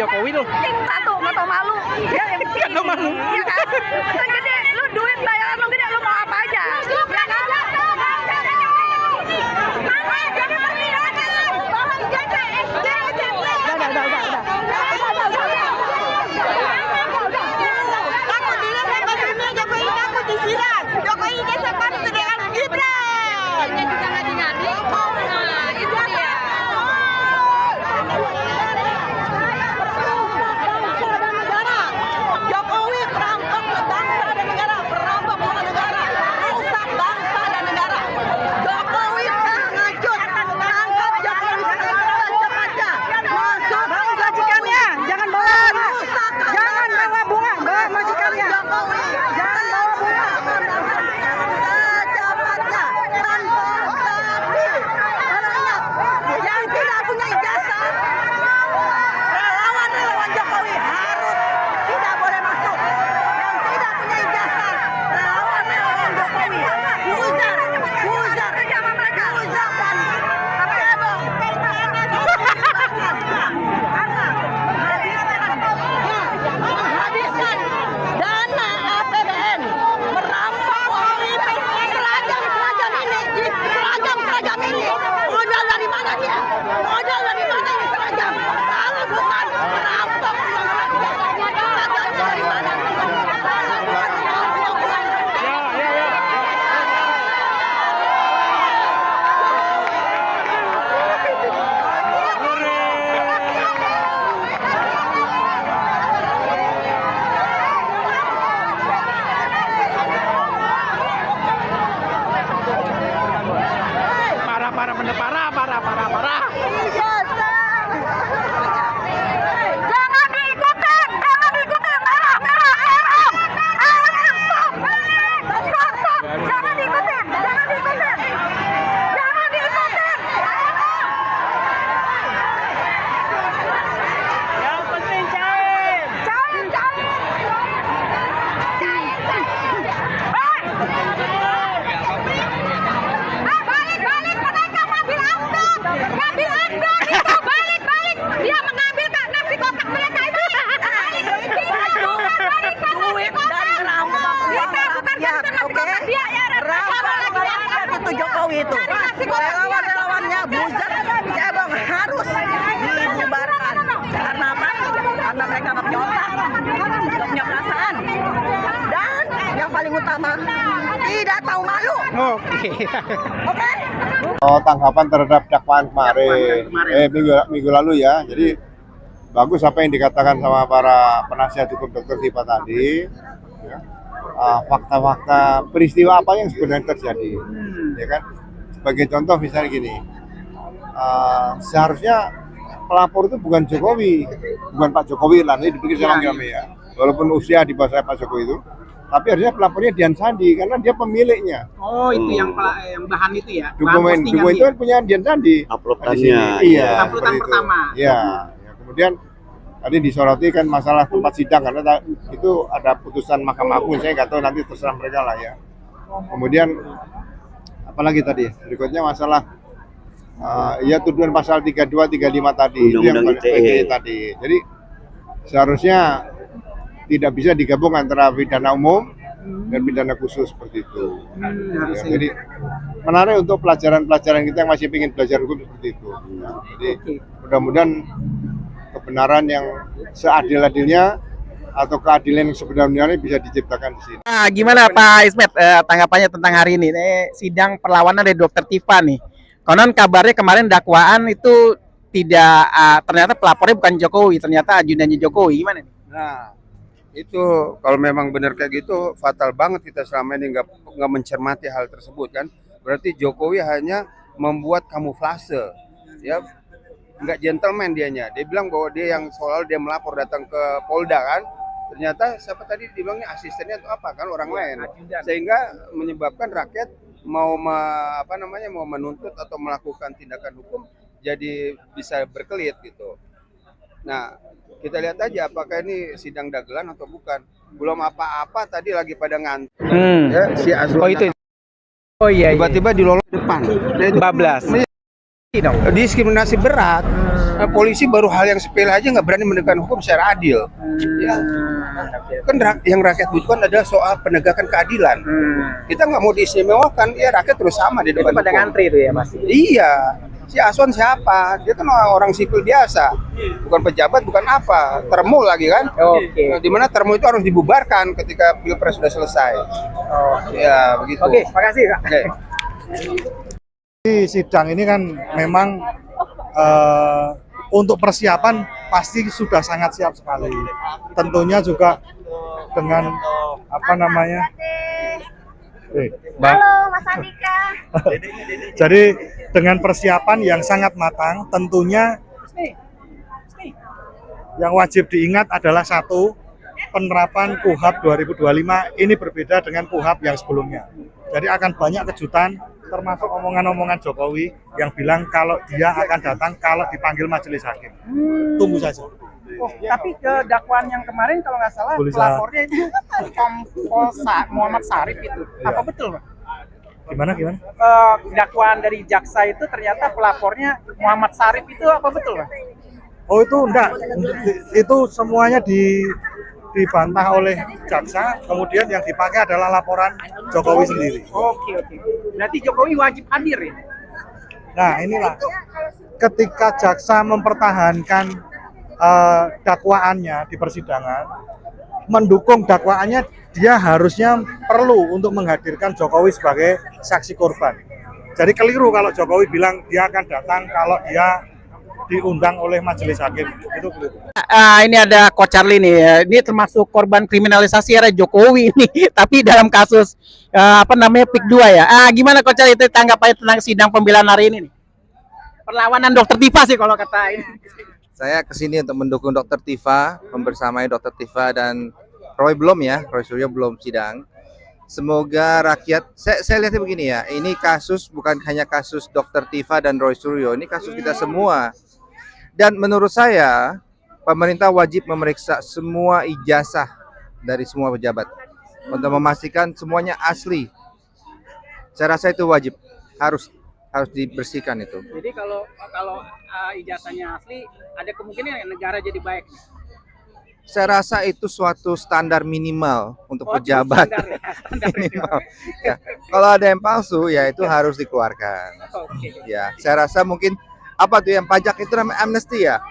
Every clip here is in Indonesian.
Jokowi loh. Satu, nggak tau malu. Dia yang Nggak tau malu. Iya kan? Kan gede, lu duit bayaran lu gede, lu mau apa aja? Ya kan? Aku dulu saya pastinya Jokowi takut disiram. Jokowi desa panas dengan Gibran. Ini juga ngadi-ngadi. Nah, itu dia. Bangsa dan negara. Jokowi perampok bangsa dan negara, perampok negara, rusak bangsa dan negara. Jokowi pengecut. Angkat Jokowi secepatnya. Masuk majikannya. Jangan bawa bunga, bawa majikannya. Jokowi. Jangan bawa bunga. Secepatnya. Tanpa tapi. Anak-anak yang tidak punya ijazah, relawan Jokowi harus tidak boleh masuk. Yang tidak punya ijazah, relawan Jokowi buzar dan cebong. Menghabiskan dana APBN, merampok UIP, seragam ini. Modal dari mana dia? Modal dari mana ini seragam? Kalau bukan merampok uang rakyat, seragamnya dari mana? Kalau bukan merampok uang rakyat. Parah. Jangan diikutin, merah, stop, jangan diikutin. Yang penting cair. Balik, mereka ngambil angkot itu, balik. Dia mengambil nasi kotak mereka itu. Duit dari rampok uang rakyat, oke? Rampok rakyat itu Jokowi itu. Relawan-relawannya buzar, cebong harus dibubarkan. Karena apa? Karena mereka nggak punya otak, nggak punya perasaan, dan yang paling utama tidak tahu malu. Oke. Oke? Tanggapan terhadap dakwaan kemarin, minggu lalu ya. Jadi bagus apa yang dikatakan sama para penasihat hukum Dr. Tipa tadi, ya. Fakta-fakta peristiwa apa yang sebenarnya terjadi, ya kan? Sebagai contoh misalnya gini, seharusnya pelapor itu bukan Jokowi, bukan Pak Jokowi lah, ini dipikir sama kami ya. Walaupun usia di bawah Pak Jokowi itu, tapi harusnya pelapornya Dian Sandi karena dia pemiliknya. Oh, itu yang bahan itu ya. Dokumen itu kan punya Dian Sandi. Uploadannya. Iya. Uploadan seperti itu. pertama. Iya. Ya, kemudian tadi disoroti kan masalah tempat sidang karena itu ada putusan Mahkamah Agung. Saya nggak tahu, nanti terserah mereka lah ya. Kemudian apalagi tadi? Berikutnya masalah ya tuduhan pasal 32, 35 tadi. Undang-undang itu yang ITE tadi. Jadi seharusnya tidak bisa digabung antara pidana umum dan pidana khusus seperti itu. Ya, jadi menarik untuk pelajaran-pelajaran kita yang masih ingin belajar hukum seperti itu. Ya, jadi mudah-mudahan kebenaran yang seadil-adilnya atau keadilan yang sebenarnya bisa diciptakan di sini. Nah, gimana Pak Ismet tanggapannya tentang hari ini? Sidang perlawanan dari Dr. Tipa nih. Konon kabarnya kemarin dakwaan itu tidak ternyata pelapornya bukan Jokowi, ternyata ajudannya Jokowi. Gimana nih? Nah, itu kalau memang benar kayak gitu fatal banget kita selama ini nggak mencermati hal tersebut kan. Berarti Jokowi hanya membuat kamuflase, ya nggak gentleman dianya. Dia bilang bahwa dia yang soal dia melapor datang ke Polda kan. Ternyata siapa tadi dibilangnya asistennya atau apa kan orang lain, sehingga menyebabkan rakyat mau mau menuntut atau melakukan tindakan hukum jadi bisa berkelit gitu. Nah, kita lihat aja apakah ini sidang dagelan atau bukan. Belum apa-apa tadi lagi pada ngantuk. Ya, si Azrul. Oh itu. Oh iya. Tiba-tiba dilolong depan. Bablas. Dong. Diskriminasi berat. Polisi baru hal yang sepele aja nggak berani menegakkan hukum secara adil. Ya, kan yang rakyat butuhkan adalah soal penegakan keadilan. Kita nggak mau diistimewakan, ya rakyat terus sama di Itu depan pada hukum. ngantri itu ya Mas. Iya, si Aswan siapa? Dia kan orang sipil biasa, bukan pejabat, bukan apa. Termo lagi kan? Oke. Dimana termo itu harus dibubarkan ketika pilpres sudah selesai. Ya begitu. Oke, makasih Kak. Oke. Di sidang ini kan memang untuk persiapan pasti sudah sangat siap sekali. Tentunya juga dengan apa namanya? Halo Mas Andika. Jadi dengan persiapan yang sangat matang, tentunya yang wajib diingat adalah satu, penerapan KUHP 2025 ini berbeda dengan KUHP yang sebelumnya. Jadi akan banyak kejutan, termasuk omongan-omongan Jokowi yang bilang kalau dia akan datang kalau dipanggil majelis hakim. Tunggu saja. Oh, tapi ke dakwaan yang kemarin kalau nggak salah Boleh pelapornya itu Kompol Muhammad Sarif itu. Apa betul, Pak? Gimana? Dakwaan dari jaksa itu ternyata pelapornya Muhammad Sarif itu apa betul, Pak? Oh itu enggak, itu semuanya dibantah oleh jaksa, kemudian yang dipakai adalah laporan Jokowi sendiri. Oke. Berarti Jokowi wajib hadir ya? Nah inilah, ketika jaksa mempertahankan dakwaannya di persidangan, mendukung dakwaannya, dia harusnya perlu untuk menghadirkan Jokowi sebagai saksi korban. Jadi keliru kalau Jokowi bilang dia akan datang kalau dia diundang oleh majelis hakim, itu keliru. Ini ada Coach Charlie nih. Ini termasuk korban kriminalisasi era Jokowi ini, tapi dalam kasus PIK 2 ya. Gimana Coach Charlie itu tanggapannya tentang sidang pembelaan hari ini nih? Perlawanan Dokter Tifa sih kalau kata ini. Saya kesini untuk mendukung Dokter Tifa, membersamai Dokter Tifa dan Roy Suryo belum sidang. Semoga rakyat, saya lihatnya begini ya, ini kasus bukan hanya kasus Dokter Tifa dan Roy Suryo, ini kasus kita semua. Dan menurut saya, pemerintah wajib memeriksa semua ijazah dari semua pejabat untuk memastikan semuanya asli. Saya rasa itu wajib, harus dibersihkan itu. Jadi kalau ijazahnya asli, ada kemungkinan negara jadi baik. Saya rasa itu suatu standar minimal untuk pejabat. Standar Minimal. Ya. Kalau ada yang palsu, ya itu harus dikeluarkan. Oke. Ya, saya rasa mungkin apa tuh yang pajak itu namanya amnesty ya,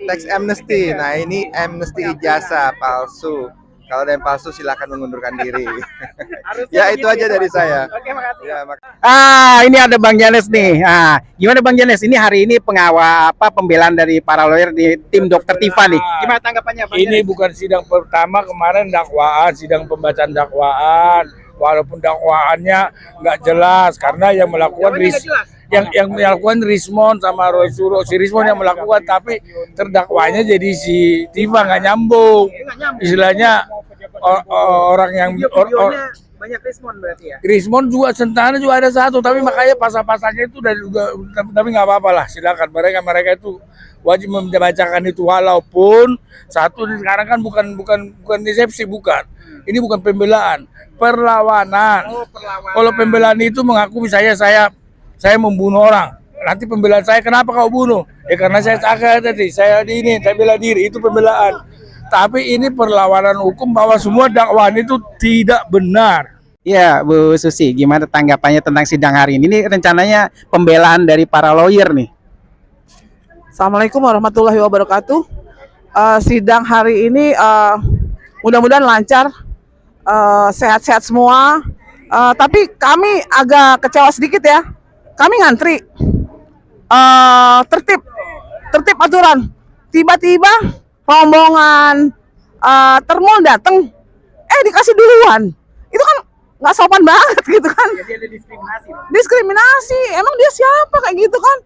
tax amnesty. Nah ini amnesty ijazah palsu. Kalau ada yang palsu silakan mengundurkan diri. Ya itu aja dari saya. Oke, makasih. Ya, Ini ada Bang Janes nih. Gimana Bang Janes? Ini hari ini pembelaan dari para lawyer di tim Dokter Tifa nih. Gimana tanggapannya Bang Ini Janes? bukan sidang pertama, kemarin dakwaan, sidang pembacaan dakwaan. Walaupun dakwaannya nggak jelas karena yang melakukan yang melakukan Rismon sama Roy Suryo, si Rismon yang melakukan, tapi terdakwanya jadi si Tifa nggak nyambung. Istilahnya orang yang banyak respon berarti ya. Rismon juga Sentana juga ada satu, tapi makanya pasal-pasalnya itu tapi nggak apa-apa lah, silakan mereka itu wajib membacakan itu, walaupun satu sekarang kan bukan disepsi, bukan. Ini bukan pembelaan, perlawanan. Kalau pembelaan itu mengaku misalnya saya membunuh orang, nanti pembelaan saya kenapa kau bunuh? Ya karena saya sakit tadi, saya bela diri, itu pembelaan. Tapi ini perlawanan hukum bahwa semua dakwaan itu tidak benar. Ya, Bu Susi, gimana tanggapannya tentang sidang hari ini? Ini rencananya pembelaan dari para lawyer nih. Assalamualaikum warahmatullahi wabarakatuh. Sidang hari ini mudah-mudahan lancar, sehat-sehat semua. Tapi kami agak kecewa sedikit ya. Kami ngantri, tertib aturan. Tiba-tiba rombongan termol datang, dikasih duluan. Itu kan nggak sopan banget gitu kan. Jadi ada diskriminasi. Diskriminasi, emang dia siapa kayak gitu kan?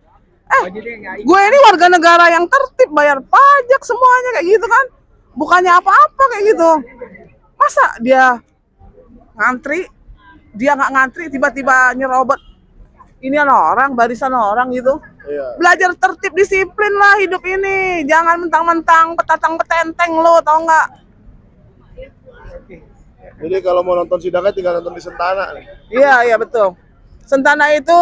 Gue ini warga negara yang tertib, bayar pajak semuanya kayak gitu kan. Bukannya apa-apa kayak gitu. Masa dia ngantri, dia nggak ngantri, tiba-tiba nyerobot ini orang, barisan orang gitu. Belajar tertib, disiplin lah hidup ini. Jangan mentang-mentang petatang petenteng lo, tau nggak? Jadi kalau mau nonton sidangnya tinggal nonton di Sentana. Iya betul. Sentana itu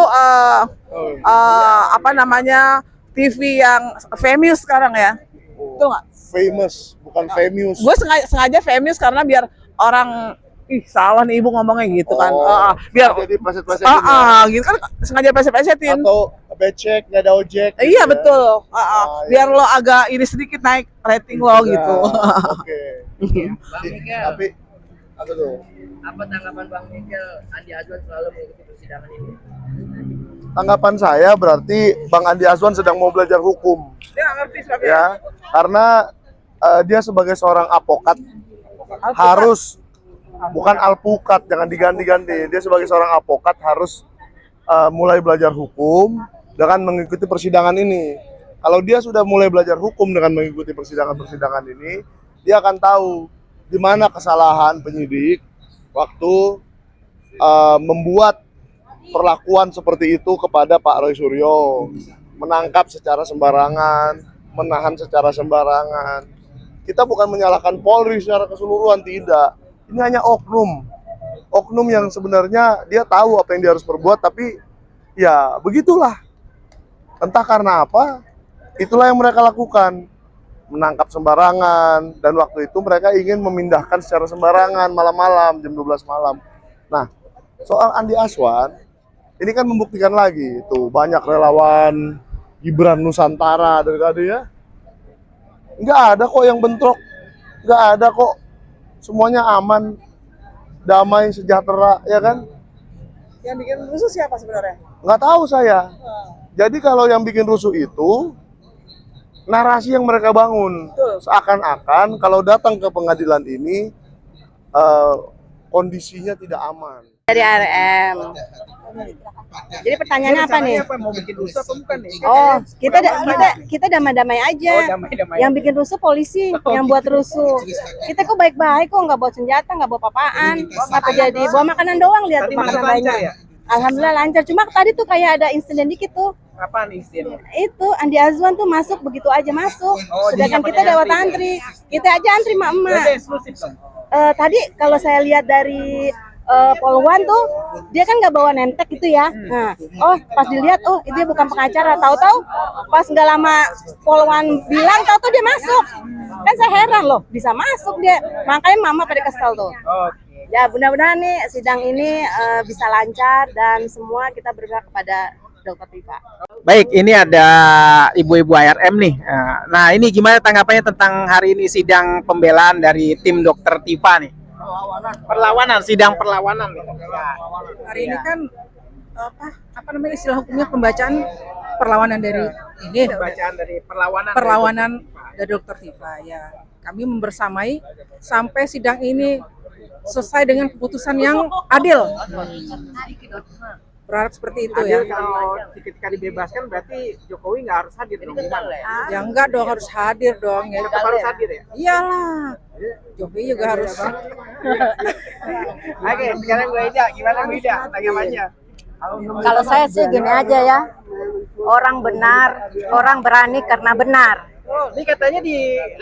apa namanya TV yang famous sekarang ya. Betul nggak? Famous, bukan famous. Gue sengaja famous karena biar orang salah nih ibu ngomongnya gitu kan. Biar jadi pleset-plesetin gitu kan sengaja pleset-plesetin. atau becek, nggak ada ojek. Iya gitu ya. betul. Biar lo agak ini sedikit naik rating lo gitu. Oke. Tapi apa tuh? Apa tanggapan Bang Mikel Andi Azwan selalu mengikuti persidangan ini? Tanggapan saya berarti Bang Andi Azwan sedang mau belajar hukum. Dia ngerti sebabnya. Ya, karena dia sebagai seorang advokat harus bukan alpukat, jangan diganti-ganti. Dia sebagai seorang advokat harus mulai belajar hukum dengan mengikuti persidangan ini. Kalau dia sudah mulai belajar hukum dengan mengikuti persidangan-persidangan ini, dia akan tahu di mana kesalahan penyidik waktu membuat perlakuan seperti itu kepada Pak Roy Suryo, menangkap secara sembarangan, menahan secara sembarangan. Kita bukan menyalahkan Polri secara keseluruhan, tidak. Ini hanya oknum yang sebenarnya dia tahu apa yang dia harus perbuat, tapi ya begitulah. Entah karena apa, itulah yang mereka lakukan. Menangkap sembarangan, dan waktu itu mereka ingin memindahkan secara sembarangan malam-malam, jam 12 malam. Nah, soal Andi Azwan, ini kan membuktikan lagi, tuh banyak relawan Gibran Nusantara dari tadi ya. Nggak ada kok yang bentrok, nggak ada kok. Semuanya aman, damai, sejahtera, ya kan? Yang bikin rusuh siapa sebenarnya? Nggak tahu saya. Jadi kalau yang bikin rusuh itu narasi yang mereka bangun, seakan-akan kalau datang ke pengadilan ini kondisinya tidak aman. Dari RM. Jadi pertanyaannya apa nih? Mau bikin rusuh atau bukan nih? Oh, kita damai-damai aja. Yang bikin rusuh polisi, yang buat rusuh. Kita kok baik-baik kok, nggak bawa senjata, nggak bawa papaan. Apa jadi bawa makanan doang, lihat makanan banyak. Alhamdulillah lancar. Cuma tadi tuh kayak ada insiden dikit tuh. Apaan insiden? Itu Andi Azwan tuh masuk begitu aja masuk. Sedangkan kita lewat antri. Kita aja antri emak-emak. Tadi kalau saya lihat dari Polwan tuh dia kan nggak bawa nentek gitu ya. Nah, pas dilihat dia bukan pengacara. Tahu-tahu pas nggak lama Polwan bilang, tahu-tahu dia masuk. Kan saya heran loh, bisa masuk dia. Makanya mama pada kesel tuh. Ya mudah-mudahan nih sidang ini bisa lancar dan semua kita berpihak kepada Dr. Tifa. Baik, ini ada ibu-ibu ARM nih. Nah, ini gimana tanggapannya tentang hari ini sidang pembelaan dari tim Dr. Tifa nih? Perlawanan, sidang perlawanan. Hari ini kan apa namanya istilah hukumnya pembacaan perlawanan dari ini. Pembacaan dari perlawanan dari Dr. Tifa ya. Kami membersamai sampai sidang ini selesai dengan keputusan yang adil. Berharap seperti itu ya. Kalau ketika dibebaskan berarti Jokowi nggak harus hadir dong? Ya enggak dong, harus hadir dong ya. Tetap harus hadir ya? Iyalah. Jokowi juga harus. Oke, sekarang Bu Ida, gimana Bu Ida tanggapannya? Kalau saya sih gini aja ya. Orang benar, orang berani karena benar. Ini katanya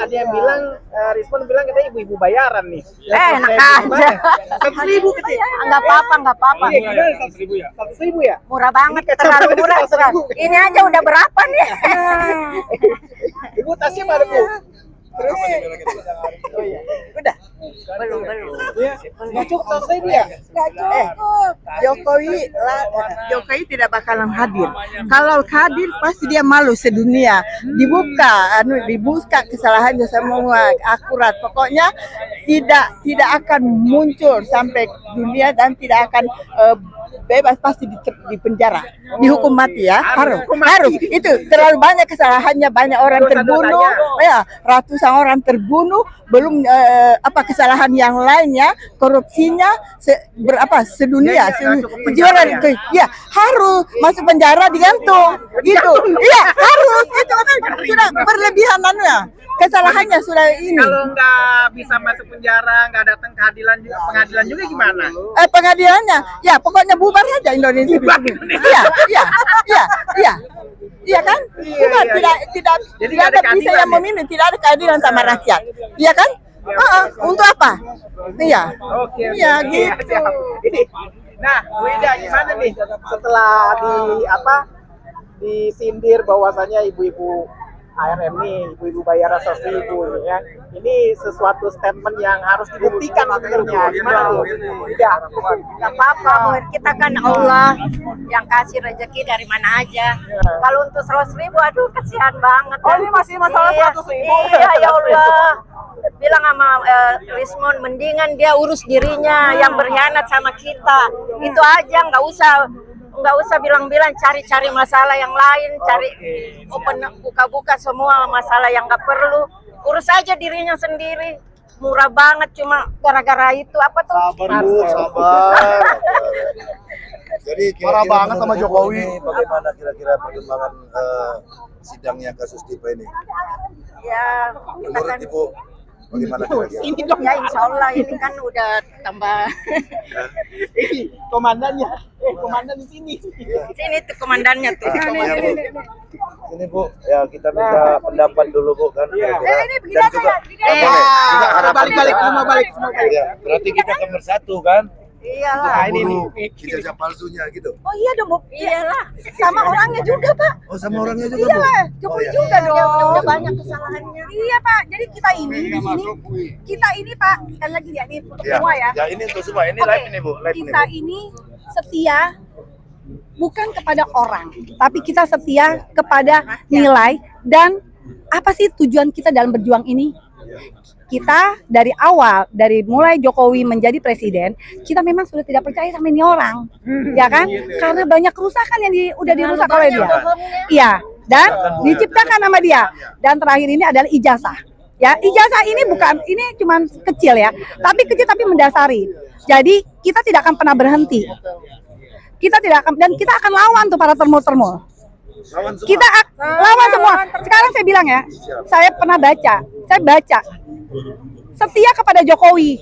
ada yang bilang, Rizwan bilang katanya ibu-ibu bayaran nih. Enak aja. 100.000 katanya. Nggak apa-apa. Iya, gimana 100.000 ya? 100.000 ya? Murah banget, terlalu murah. Ini aja udah berapa nih? Ibu tasnya mana Bu? Terus? Udah. Belum. Nggak cukup 100.000 ya? Nggak cukup. Jokowi tidak bakalan hadir. Kalau hadir pasti dia malu sedunia. Dibuka kesalahannya semua akurat. Pokoknya tidak akan muncul sampai dunia dan tidak akan bebas, pasti di penjara, dihukum mati ya. Harus itu terlalu banyak kesalahannya, banyak orang terbunuh ya, ratusan orang terbunuh, belum kesalahan yang lainnya, korupsinya sedunia, kejuaraan ya, harus masuk penjara, digantung gitu. Iya harus, itu kan sudah berlebihan kesalahannya sudah ini. Kalau nggak bisa masuk penjara, nggak datang ke pengadilan juga gimana? Pengadilannya ya pokoknya bubar saja Indonesia. Iya kan? Tidak ada bisa yang memilih, tidak ada keadilan sama rakyat. Iya kan? Untuk apa? Iya. Oke. Iya gitu. Nah, Bu Ida gimana nih setelah disindir bahwasanya ibu-ibu ARM nih, ibu-ibu bayaran 100.000 ya. Ini sesuatu statement yang harus dibuktikan sebenarnya. Gimana Bu? Tidak. Gak apa-apa, kita kan Allah yang kasih rezeki dari mana aja. Kalau untuk 100.000, aduh kasihan banget. Oh, ini masih masalah 100.000. Iya, ya Allah. Bilang sama Rismon, mendingan dia urus dirinya yang berkhianat sama kita. Itu aja, nggak usah bilang-bilang cari-cari masalah yang lain, cari buka-buka semua masalah yang nggak perlu. Urus aja dirinya sendiri. Murah banget cuma gara-gara itu apa tuh? Sabar Bu, sabar. Jadi Marah banget sama Jokowi. Bagaimana kira-kira perkembangan sidangnya kasus Tifa ini? Ya, kita Menurut kan Ibu bagaimana kira-kira? ya insya Allah ini kan udah tambah. Komandannya, komandan di sini. Sini tuh komandannya tuh. Ini Bu, ya kita minta pendapat dulu Bu kan. Kira-kira. Ini begini Dan aja juga, ya. juga harapan Balik-balik, kita. semua balik. Ya, berarti kita akan bersatu kan? Iyalah. Memburu ijazah palsunya gitu. Oh iya dong, Bu. Iyalah. Sama orangnya juga, Pak. Oh sama orangnya juga Bu? Iyalah, Jokowi juga dong. Udah banyak Iya. kesalahannya. Iya Pak, jadi kita ini di sini, kita ini Pak, sekali lagi ya ini untuk semua ya. Ya ini untuk semua, ini Oke, live ini Bu, live ini kita Bu. ini setia bukan kepada orang, tapi kita setia kepada nilai dan apa sih tujuan kita dalam berjuang ini? Kita dari awal, dari mulai Jokowi menjadi presiden, kita memang sudah tidak percaya sama ini orang, ya kan? Karena banyak kerusakan yang udah dirusak oleh dia. Iya, dan diciptakan nama dia. Dan terakhir ini adalah ijazah. Ya, ijazah ini bukan, ini cuma kecil ya, tapi kecil tapi mendasari. Jadi kita tidak akan pernah berhenti. Kita tidak akan, dan kita akan lawan tuh para termul-termul. Kita lawan semua. Sekarang saya bilang ya, saya pernah baca, saya baca setia kepada Jokowi.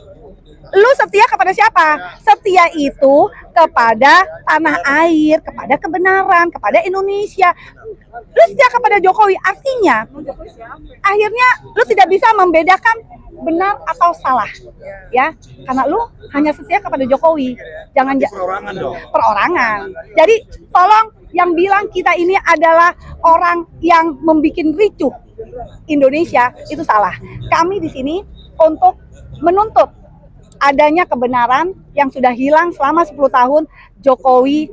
Lu setia kepada siapa? Setia itu kepada tanah air, kepada kebenaran, kepada Indonesia. Lu setia kepada Jokowi, artinya akhirnya lu tidak bisa membedakan benar atau salah, ya, karena lu hanya setia kepada Jokowi. Jangan Perorangan dong. perorangan. Jadi tolong yang bilang kita ini adalah orang yang membuat ricuh Indonesia itu salah. Kami di sini untuk menuntut adanya kebenaran yang sudah hilang selama 10 tahun Jokowi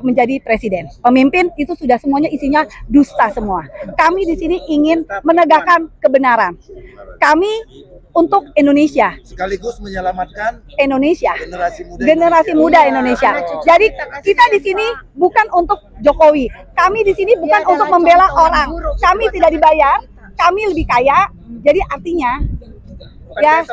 menjadi presiden. Pemimpin itu sudah semuanya isinya dusta semua. Kami di sini ingin menegakkan kebenaran. Kami untuk Indonesia. Sekaligus menyelamatkan Indonesia. generasi muda Indonesia. Jadi kita di sini bukan untuk Jokowi. Kami di sini bukan untuk membela orang. Kami tidak dibayar. Kami lebih kaya. Jadi artinya ya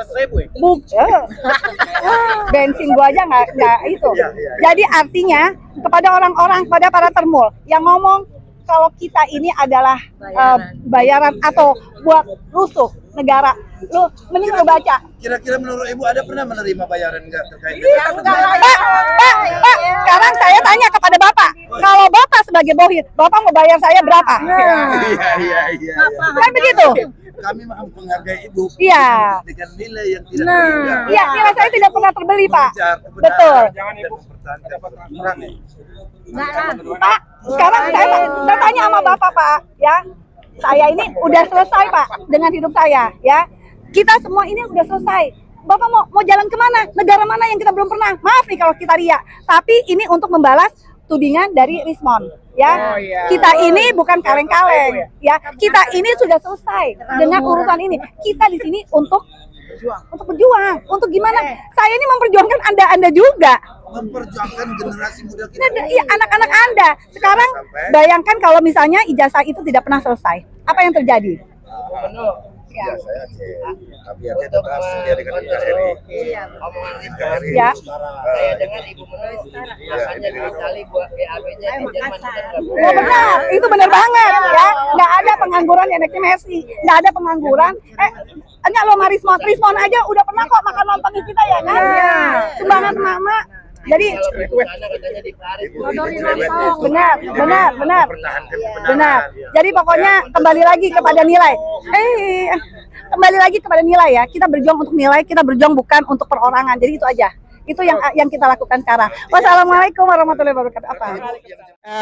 bensin gua aja nggak itu. Jadi artinya kepada orang-orang, kepada para termul yang ngomong kalau kita ini adalah bayaran atau buat rusuh negara, lu mending lu baca. Kira-kira menurut Ibu ada pernah menerima bayaran enggak terkait Pak, sekarang saya tanya kepada Bapak, kalau Bapak sebagai bohir, Bapak mau bayar saya berapa? Iya. Kan begitu? Kami menghargai Ibu Iya. dengan nilai yang tidak berbeda. Iya, nilai saya tidak pernah terbeli, Pak. Mengejar kebenaran Betul. dan mempertahankan perang. Pak, sekarang saya tanya sama Bapak, Pak, ya. Saya ini udah selesai, Pak, dengan hidup saya, ya. Kita semua ini udah selesai. Bapak mau jalan kemana? Negara mana yang kita belum pernah? Maaf nih kalau kita riak, tapi ini untuk membalas tudingan dari Rismon, ya. Kita ini bukan kaleng-kaleng, ya. Kita ini sudah selesai dengan urusan ini. Kita di sini untuk berjuang. Untuk gimana? Saya ini memperjuangkan Anda juga. Memperjuangkan generasi muda kita. Iya, anak-anak Anda. Sekarang bayangkan kalau misalnya ijazah itu tidak pernah selesai. Apa yang terjadi? Ya, saya tapi ya tetap setia dengan NKRI. Iya, omongan itu. Ya. Saya dengar Ibu Menoi rasanya di Itali buat BAB-nya di Jerman kita nggak boleh. Oh benar, itu benar banget ya. Nggak ada pengangguran yang anaknya Messi, nggak ada pengangguran. Enggak lo Rismon aja udah pernah kok makan nontonin kita ya kan? Sumbangan emak-emak. Jadi benar. Jadi pokoknya kembali lagi kepada nilai. Kembali lagi kepada nilai ya. Kita berjuang untuk nilai, kita berjuang bukan untuk perorangan. Jadi itu aja. Itu yang kita lakukan sekarang. Wassalamualaikum warahmatullahi wabarakatuh. Apa?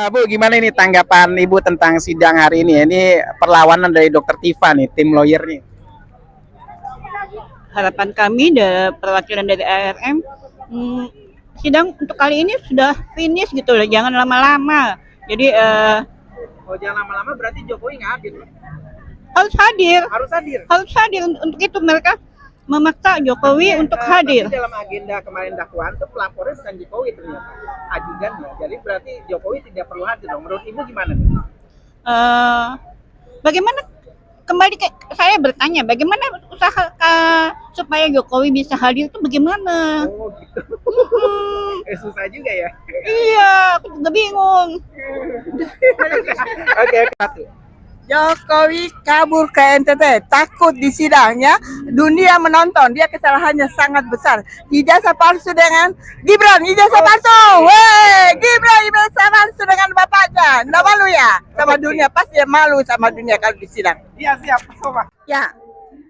Bu, gimana ini tanggapan Ibu tentang sidang hari ini? Ini perlawanan dari Dokter Tifa nih, tim lawyer nih. Harapan kami dari perwakilan dari ARM, sidang untuk kali ini sudah finish gitu loh, jangan lama-lama. Jadi jangan lama-lama berarti Jokowi nggak hadir. harus hadir. Harus hadir. Untuk itu mereka memaksa Jokowi untuk hadir. Tapi dalam agenda kemarin dakwaan tuh pelapornya bukan Jokowi ternyata, ajudannya. Jadi berarti Jokowi tidak perlu hadir dong. Menurut Ibu gimana? Bagaimana kembali ke saya bertanya, bagaimana usaha supaya Jokowi bisa hadir itu bagaimana? Oh gitu. Susah juga ya. Iya, aku juga bingung. Oke, satu. Jokowi kabur ke NTT, takut di sidangnya, dunia menonton, dia kesalahannya sangat besar. Ijazah palsu dengan Gibran, ijazah palsu, Gibran ijazah palsu dengan bapaknya, nggak malu ya sama dunia, pasti dia malu sama dunia kalau di sidang. Iya siap, Sobat. Ya,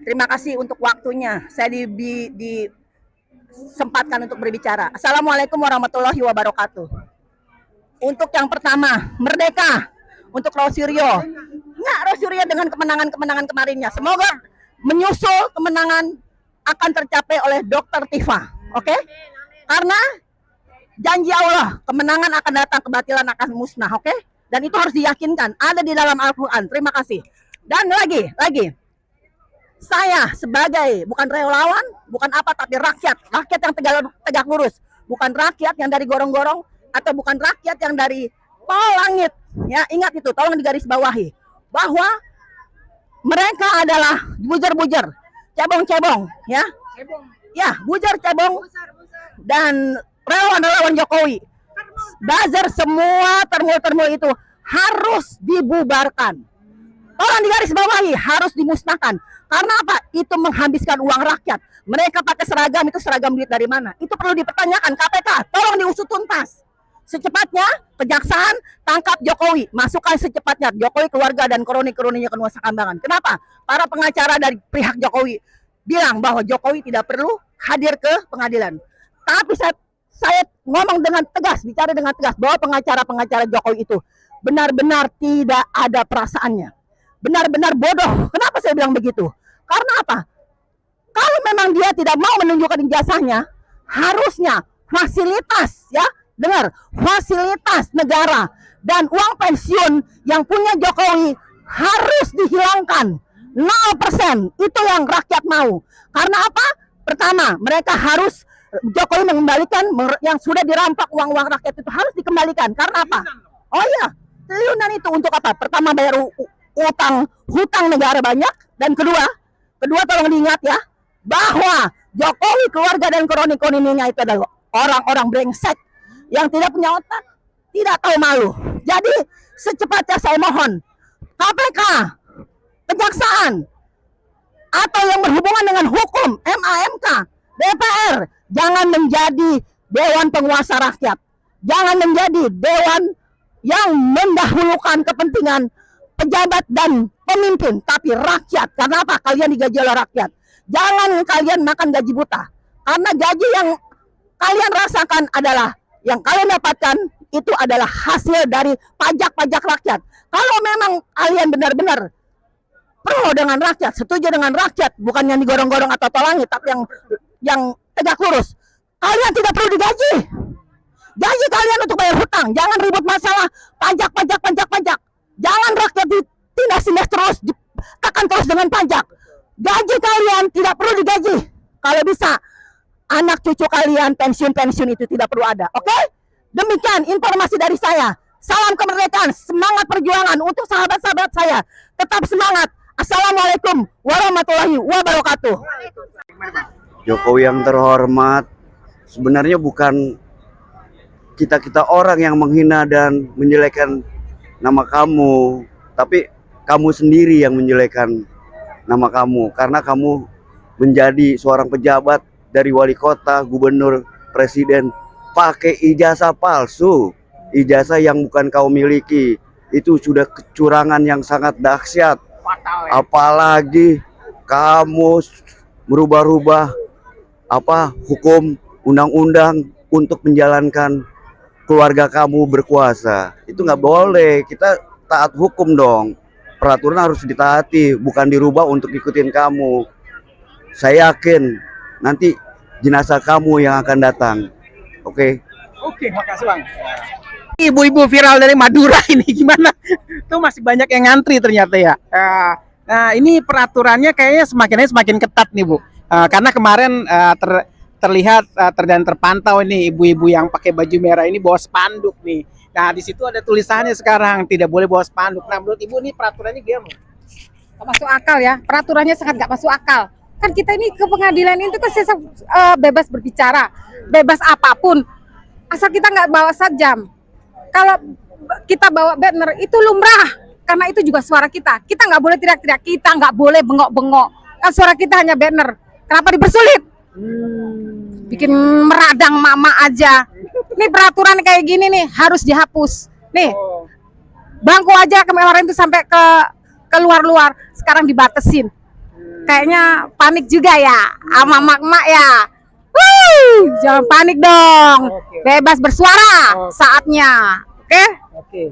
terima kasih untuk waktunya. Saya disempatkan untuk berbicara. Assalamualaikum warahmatullahi wabarakatuh. Untuk yang pertama, merdeka. Untuk Rosuryo. Enggak, Rosuryo dengan kemenangan-kemenangan kemarinnya. Semoga menyusul kemenangan akan tercapai oleh Dokter Tifa. Oke? Karena janji Allah, kemenangan akan datang, kebatilan akan musnah. Oke? Dan itu harus diyakinkan. Ada di dalam Al-Quran. Terima kasih. Dan lagi. Saya sebagai bukan relawan, bukan apa, tapi rakyat yang tegak lurus, bukan rakyat yang dari gorong-gorong atau bukan rakyat yang dari pol langit. Ya, ingat itu, tolong digarisbawahi bahwa mereka adalah bujar-bujar, cebong-cebong, ya. Ya, bujar cebong dan relawan Jokowi. Buzzer semua termul itu harus dibubarkan. Tolong digarisbawahi, harus dimusnahkan. Karena apa? Itu menghabiskan uang rakyat. Mereka pakai seragam, itu seragam duit dari mana? Itu perlu dipertanyakan. KPK, tolong diusut tuntas. Secepatnya, kejaksaan tangkap Jokowi. Masukkan secepatnya Jokowi, keluarga, dan kroni-kroninya ke Nusa Kambangan. Kenapa? Para pengacara dari pihak Jokowi bilang bahwa Jokowi tidak perlu hadir ke pengadilan. Tapi saya ngomong dengan tegas, bicara dengan tegas, bahwa pengacara-pengacara Jokowi itu benar-benar tidak ada perasaannya. Benar-benar bodoh. Kenapa saya bilang begitu? Karena apa? Kalau memang dia tidak mau menunjukkan ijazahnya, harusnya fasilitas, ya, dengar, fasilitas negara dan uang pensiun yang punya Jokowi harus dihilangkan. 0%. Itu yang rakyat mau. Karena apa? Pertama, mereka harus Jokowi mengembalikan yang sudah dirampak uang-uang rakyat itu harus dikembalikan. Karena apa? Oh iya, triliunan itu untuk apa? Pertama, bayar hutang negara banyak, dan kedua tolong diingat ya, bahwa Jokowi, keluarga, dan kroni-kroninya itu adalah orang-orang brengsek yang tidak punya otak, tidak tahu malu. Jadi secepatnya saya mohon KPK, kejaksaan, atau yang berhubungan dengan hukum, MA/MK, DPR, jangan menjadi dewan penguasa rakyat, jangan menjadi dewan yang mendahulukan kepentingan pejabat dan pemimpin, tapi rakyat. Karena apa? Kalian digaji oleh rakyat. Jangan kalian makan gaji buta. Karena gaji yang kalian rasakan adalah, yang kalian dapatkan itu adalah hasil dari pajak-pajak rakyat. Kalau memang kalian benar-benar pro dengan rakyat, setuju dengan rakyat, bukan yang digorong-gorong atau tolangit, tapi yang tegak lurus, kalian tidak perlu digaji. Gaji kalian untuk bayar hutang. Jangan ribut masalah pajak. Jangan rakyat ditindas terus, ditekan terus dengan pajak. Gaji kalian tidak perlu digaji. Kalau bisa, anak cucu kalian pensiun itu tidak perlu ada. Oke? Demikian informasi dari saya. Salam kemerdekaan, semangat perjuangan untuk sahabat-sahabat saya. Tetap semangat. Assalamualaikum warahmatullahi wabarakatuh. Jokowi yang terhormat, sebenarnya bukan kita orang yang menghina dan menjelekkan nama kamu, tapi kamu sendiri yang menjelekkan nama kamu, karena kamu menjadi seorang pejabat dari wali kota, gubernur, presiden, pakai ijazah palsu, ijazah yang bukan kau miliki. Itu sudah kecurangan yang sangat dahsyat. Apalagi kamu merubah-rubah hukum undang-undang untuk menjalankan keluarga kamu berkuasa. Itu nggak boleh. Kita taat hukum dong. Peraturan harus ditaati, bukan dirubah untuk ikutin kamu. Saya yakin nanti jenazah kamu yang akan datang. Oke? Oke, makasih Bang. Ibu-ibu viral dari Madura ini gimana? Tuh masih banyak yang ngantri ternyata ya. Nah, ini peraturannya kayaknya semakin ketat nih Bu. Karena kemarin terlihat dan terpantau ini ibu-ibu yang pakai baju merah ini bawa spanduk nih. Nah, di situ ada tulisannya sekarang tidak boleh bawa spanduk. Nah, menurut Ibu ini peraturannya gimana? Gak masuk akal ya, peraturannya sangat gak masuk akal. Kan kita ini ke pengadilan itu kan bebas berbicara, bebas apapun, asal kita nggak bawa sajam. Kalau kita bawa banner itu lumrah, karena itu juga suara kita. Kita nggak boleh teriak-teriak, kita nggak boleh bengok-bengok. Kan suara kita hanya banner. Kenapa dipersulit? Bikin meradang mama aja. Ini peraturan kayak gini nih harus dihapus. Nih, bangku aja kemarin itu sampai ke luar-luar, sekarang dibatesin. Kayaknya panik juga ya sama mak-mak ya. Wih, jangan panik dong. Bebas bersuara saatnya. Oke? Oke.